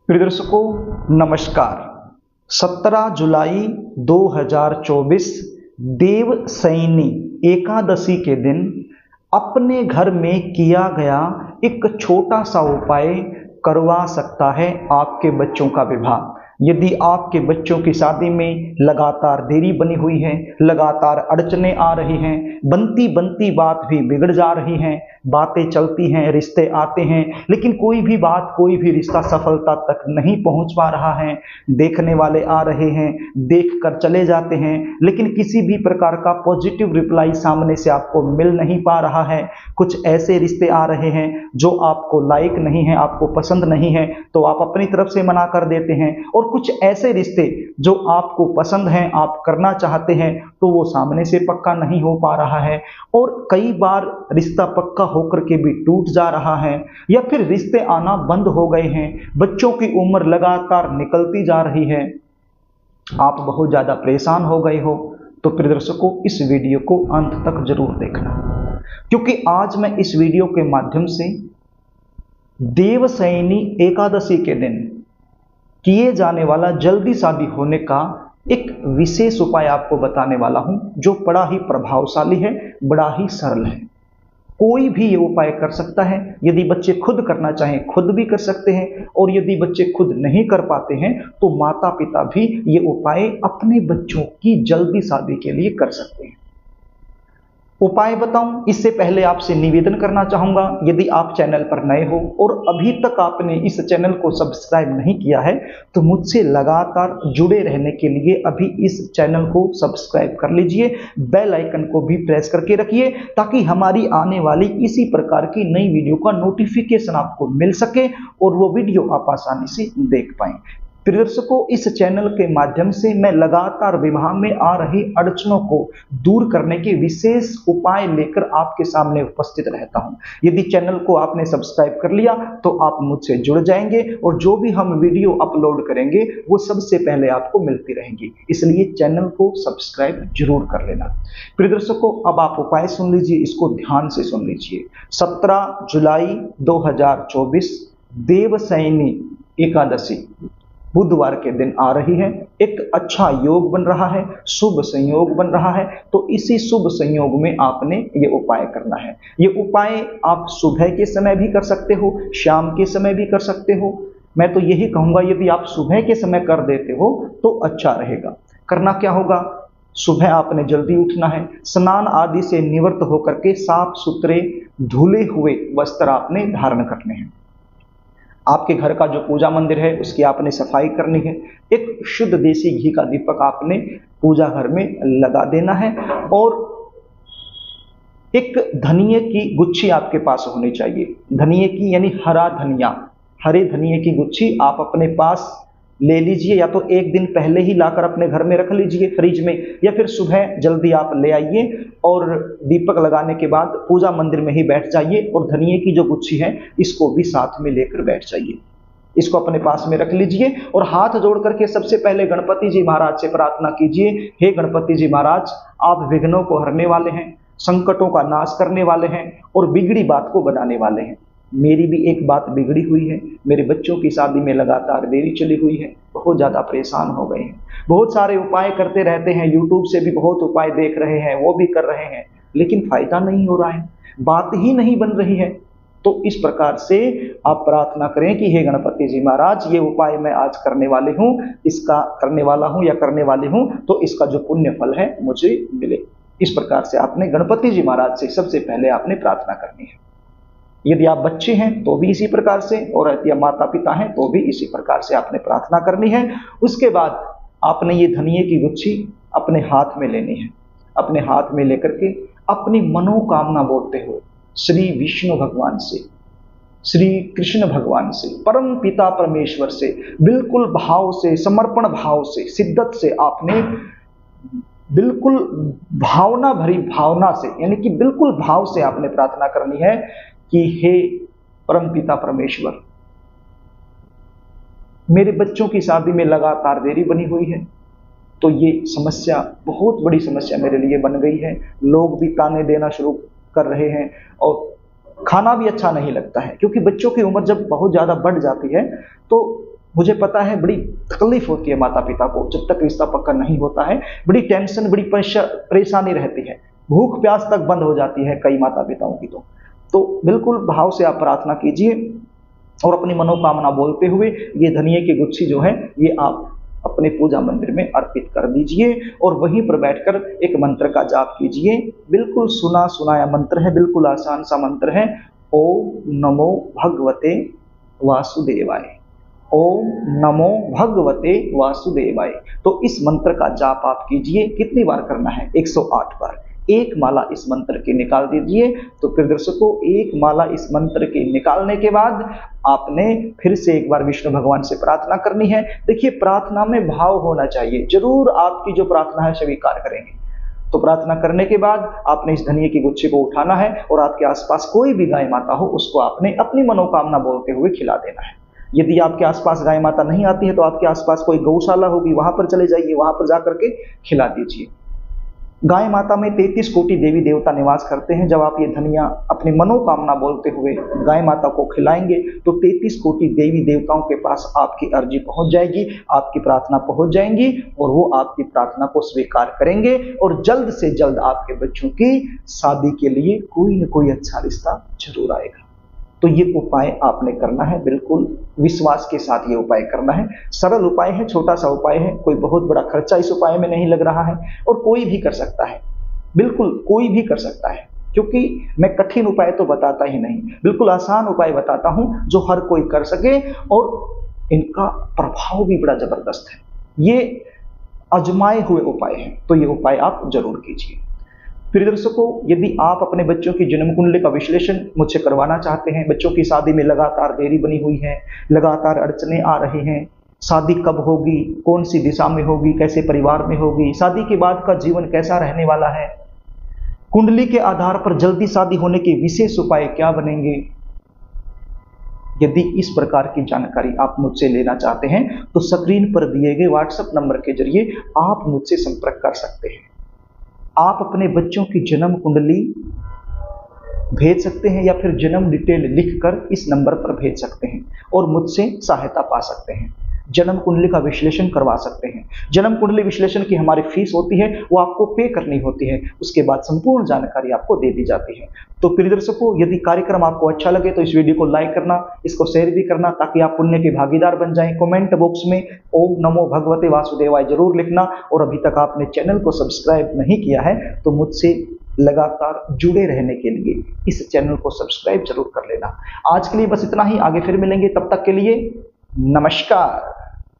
प्रिय दर्शकों नमस्कार। 17 जुलाई 2024 देवशयनी एकादशी के दिन अपने घर में किया गया एक छोटा सा उपाय करवा सकता है आपके बच्चों का विवाह। यदि आपके बच्चों की शादी में लगातार देरी बनी हुई है, लगातार अड़चने आ रही हैं, बनती बनती बात भी बिगड़ जा रही हैं, बातें चलती हैं, रिश्ते आते हैं, लेकिन कोई भी बात, कोई भी रिश्ता सफलता तक नहीं पहुंच पा रहा है। देखने वाले आ रहे हैं, देख कर चले जाते हैं, लेकिन किसी भी प्रकार का पॉजिटिव रिप्लाई सामने से आपको मिल नहीं पा रहा है। कुछ ऐसे रिश्ते आ रहे हैं जो आपको लाइक नहीं है, आपको पसंद नहीं है, तो आप अपनी तरफ से मना कर देते हैं। और कुछ ऐसे रिश्ते जो आपको पसंद हैं, आप करना चाहते हैं, तो वो सामने से पक्का नहीं हो पा रहा है। और कई बार रिश्ता पक्का होकर के भी टूट जा रहा है, या फिर रिश्ते आना बंद हो गए हैं, बच्चों की उम्र लगातार निकलती जा रही है, आप बहुत ज्यादा परेशान हो गए हो, तो प्रिय दर्शकों इस वीडियो को अंत तक जरूर देखना, क्योंकि आज मैं इस वीडियो के माध्यम से देवशयनी एकादशी के दिन किए जाने वाला जल्दी शादी होने का एक विशेष उपाय आपको बताने वाला हूं, जो बड़ा ही प्रभावशाली है, बड़ा ही सरल है। कोई भी ये उपाय कर सकता है। यदि बच्चे खुद करना चाहें खुद भी कर सकते हैं, और यदि बच्चे खुद नहीं कर पाते हैं तो माता पिता भी ये उपाय अपने बच्चों की जल्दी शादी के लिए कर सकते हैं। उपाय बताऊं इससे पहले आपसे निवेदन करना चाहूंगा, यदि आप चैनल पर नए हो और अभी तक आपने इस चैनल को सब्सक्राइब नहीं किया है, तो मुझसे लगातार जुड़े रहने के लिए अभी इस चैनल को सब्सक्राइब कर लीजिए, बेल आइकन को भी प्रेस करके रखिए, ताकि हमारी आने वाली इसी प्रकार की नई वीडियो का नोटिफिकेशन आपको मिल सके और वो वीडियो आप आसानी से देख पाएं। प्रिय दर्शकों, इस चैनल के माध्यम से मैं लगातार विवाह में आ रही अड़चनों को दूर करने के विशेष उपाय लेकर आपके सामने उपस्थित रहता हूं। यदि चैनल को आपने सब्सक्राइब कर लिया तो आप मुझसे जुड़ जाएंगे, और जो भी हम वीडियो अपलोड करेंगे वो सबसे पहले आपको मिलती रहेंगी, इसलिए चैनल को सब्सक्राइब जरूर कर लेना। प्रिय दर्शकों, अब आप उपाय सुन लीजिए, इसको ध्यान से सुन लीजिए। 17 जुलाई 2024 देवशयनी एकादशी बुधवार के दिन आ रही है। एक अच्छा योग बन रहा है, शुभ संयोग बन रहा है, तो इसी शुभ संयोग में आपने ये उपाय करना है। ये उपाय आप सुबह के समय भी कर सकते हो, शाम के समय भी कर सकते हो। मैं तो यही कहूंगा, यदि आप सुबह के समय कर देते हो तो अच्छा रहेगा। करना क्या होगा, सुबह आपने जल्दी उठना है, स्नान आदि से निवृत्त होकर के साफ सुथरे धुले हुए वस्त्र आपने धारण करने हैं। आपके घर का जो पूजा मंदिर है उसकी आपने सफाई करनी है। एक शुद्ध देसी घी का दीपक आपने पूजा घर में लगा देना है, और एक धनिये की गुच्छी आपके पास होनी चाहिए। धनिये की यानी हरा धनिया, हरे धनिये की गुच्छी आप अपने पास ले लीजिए, या तो एक दिन पहले ही लाकर अपने घर में रख लीजिए फ्रिज में, या फिर सुबह जल्दी आप ले आइए और दीपक लगाने के बाद पूजा मंदिर में ही बैठ जाइए, और धनिये की जो गुच्छी है इसको भी साथ में लेकर बैठ जाइए। इसको अपने पास में रख लीजिए और हाथ जोड़ करके सबसे पहले गणपति जी महाराज से प्रार्थना कीजिए, हे गणपति जी महाराज, आप विघ्नों को हरने वाले हैं, संकटों का नाश करने वाले हैं और बिगड़ी बात को बनाने वाले हैं। मेरी भी एक बात बिगड़ी हुई है, मेरे बच्चों की शादी में लगातार देरी चली हुई है, बहुत ज्यादा परेशान हो गए हैं। बहुत सारे उपाय करते रहते हैं, यूट्यूब से भी बहुत उपाय देख रहे हैं, वो भी कर रहे हैं, लेकिन फायदा नहीं हो रहा है, बात ही नहीं बन रही है। तो इस प्रकार से आप प्रार्थना करें कि हे गणपति जी महाराज, ये उपाय मैं आज करने वाले हूँ, इसका करने वाला हूँ या करने वाली हूँ, तो इसका जो पुण्य फल है मुझे मिले। इस प्रकार से आपने गणपति जी महाराज से सबसे पहले आपने प्रार्थना करनी है। यदि आप बच्चे हैं तो भी इसी प्रकार से, और यदि आप माता पिता हैं तो भी इसी प्रकार से आपने प्रार्थना करनी है। उसके बाद आपने ये धनिये की गुच्छी अपने हाथ में लेनी है। अपने हाथ में लेकर के अपनी मनोकामना बोलते हुए श्री विष्णु भगवान से, श्री कृष्ण भगवान से, परम पिता परमेश्वर से बिल्कुल भाव से, समर्पण भाव से, शिद्दत से आपने बिल्कुल भावना भरी भावना से, यानी कि बिल्कुल भाव से आपने प्रार्थना करनी है कि हे परम पिता परमेश्वर, मेरे बच्चों की शादी में लगातार देरी बनी हुई है, तो ये समस्या बहुत बड़ी समस्या मेरे लिए बन गई है। लोग भी ताने देना शुरू कर रहे हैं और खाना भी अच्छा नहीं लगता है, क्योंकि बच्चों की उम्र जब बहुत ज्यादा बढ़ जाती है तो मुझे पता है बड़ी तकलीफ होती है माता पिता को जब तक रिश्ता पक्का नहीं होता है, बड़ी टेंशन, बड़ी परेशानी रहती है, भूख प्यास तक बंद हो जाती है कई माता पिताओं की। तो बिल्कुल भाव से आप प्रार्थना कीजिए और अपनी मनोकामना बोलते हुए ये धनिये की गुच्छी जो है ये आप अपने पूजा मंदिर में अर्पित कर दीजिए और वहीं पर बैठकर एक मंत्र का जाप कीजिए। बिल्कुल सुना सुनाया मंत्र है, बिल्कुल आसान सा मंत्र है, ओम नमो भगवते वासुदेवाय, ओम नमो भगवते वासुदेवाय। तो इस मंत्र का जाप आप कीजिए। कितनी बार करना है? 108 बार। एक माला इस मंत्र की निकाल दीजिए। तो प्रिय दर्शकों, एक माला इस मंत्र के निकालने के बाद आपने फिर से एक बार विष्णु भगवान से प्रार्थना करनी है। देखिए, प्रार्थना में भाव होना चाहिए, जरूर आपकी जो प्रार्थना है स्वीकार करेंगे। तो प्रार्थना करने के बाद आपने इस धनिये की गुच्छी को उठाना है और आपके आसपास कोई भी गाय माता हो उसको आपने अपनी मनोकामना बोलते हुए खिला देना है। यदि आपके आसपास गाय माता नहीं आती है तो आपके आसपास कोई गौशाला होगी, वहां पर चले जाइए, वहां पर जाकर के खिला दीजिए। गाय माता में 33 कोटि देवी देवता निवास करते हैं। जब आप ये धनिया अपनी मनोकामना बोलते हुए गाय माता को खिलाएंगे तो 33 कोटि देवी देवताओं के पास आपकी अर्जी पहुंच जाएगी, आपकी प्रार्थना पहुंच जाएंगी और वो आपकी प्रार्थना को स्वीकार करेंगे और जल्द से जल्द आपके बच्चों की शादी के लिए कोई न कोई अच्छा रिश्ता जरूर आएगा। तो ये उपाय आपने करना है, बिल्कुल विश्वास के साथ ये उपाय करना है। सरल उपाय है, छोटा सा उपाय है, कोई बहुत बड़ा खर्चा इस उपाय में नहीं लग रहा है और कोई भी कर सकता है, बिल्कुल कोई भी कर सकता है, क्योंकि मैं कठिन उपाय तो बताता ही नहीं, बिल्कुल आसान उपाय बताता हूं जो हर कोई कर सके और इनका प्रभाव भी बड़ा जबरदस्त है। ये आजमाए हुए उपाय हैं, तो ये उपाय आप जरूर कीजिए। प्रिय दर्शकों, यदि आप अपने बच्चों की जन्म कुंडली का विश्लेषण मुझसे करवाना चाहते हैं, बच्चों की शादी में लगातार देरी बनी हुई है, लगातार अड़चने आ रही हैं, शादी कब होगी, कौन सी दिशा में होगी, कैसे परिवार में होगी, शादी के बाद का जीवन कैसा रहने वाला है, कुंडली के आधार पर जल्दी शादी होने के विशेष उपाय क्या बनेंगे, यदि इस प्रकार की जानकारी आप मुझसे लेना चाहते हैं तो स्क्रीन पर दिए गए व्हाट्सएप नंबर के जरिए आप मुझसे संपर्क कर सकते हैं। आप अपने बच्चों की जन्म कुंडली भेज सकते हैं या फिर जन्म डिटेल लिखकर इस नंबर पर भेज सकते हैं और मुझसे सहायता पा सकते हैं। जन्म कुंडली का विश्लेषण करवा सकते हैं। जन्म कुंडली विश्लेषण की हमारी फीस होती है, वो आपको पे करनी होती है, उसके बाद संपूर्ण जानकारी आपको दे दी जाती है। तो प्रिय दर्शकों, यदि कार्यक्रम आपको अच्छा लगे तो इस वीडियो को लाइक करना, इसको शेयर भी करना ताकि आप पुण्य के भागीदार बन जाएं। कमेंट बॉक्स में ओम नमो भगवते वासुदेवाय जरूर लिखना और अभी तक आपने चैनल को सब्सक्राइब नहीं किया है तो मुझसे लगातार जुड़े रहने के लिए इस चैनल को सब्सक्राइब जरूर कर लेना। आज के लिए बस इतना ही, आगे फिर मिलेंगे, तब तक के लिए नमस्कार।